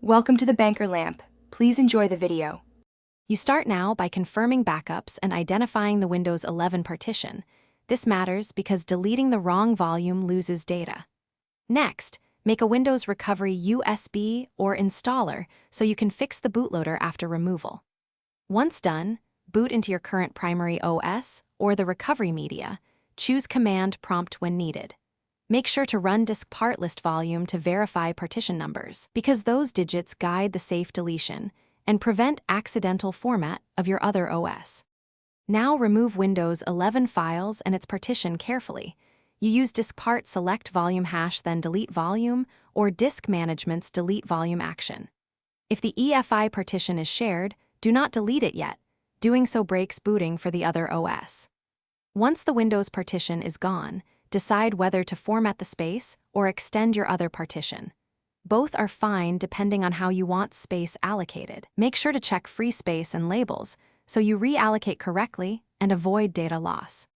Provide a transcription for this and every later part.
Welcome to the Banker Lamp. Please enjoy the video. You start now by confirming backups and identifying the Windows 11 partition. This matters because deleting the wrong volume loses data. Next, make a Windows Recovery USB or installer so you can fix the bootloader after removal. Once done, boot into your current primary OS or the recovery media. Choose Command Prompt when needed. Make sure to run disk part list volume to verify partition numbers, because those digits guide the safe deletion and prevent accidental format of your other OS. Now remove Windows 11 files and its partition carefully. You use disk part select volume hash then delete volume or disk management's delete volume action. If the EFI partition is shared, do not delete it yet. Doing so breaks booting for the other OS. Once the Windows partition is gone, decide whether to format the space or extend your other partition. Both are fine depending on how you want space allocated. Make sure to check free space and labels so you reallocate correctly and avoid data loss.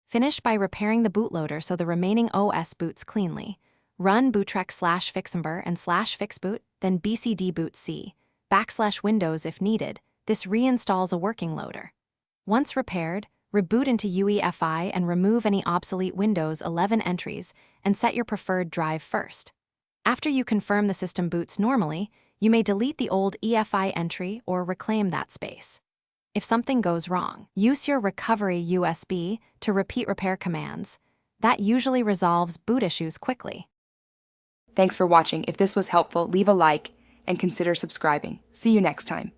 Finish by repairing the bootloader so the remaining OS boots cleanly. Run bootrex/fixember and /fixboot, then bcdboot c/Windows if needed. This reinstalls a working loader. Once repaired, reboot into UEFI and remove any obsolete Windows 11 entries and set your preferred drive first. After you confirm the system boots normally, you may delete the old EFI entry or reclaim that space. If something goes wrong, use your recovery USB to repeat repair commands. That usually resolves boot issues quickly. Thanks for watching. If this was helpful, leave a like and consider subscribing. See you next time.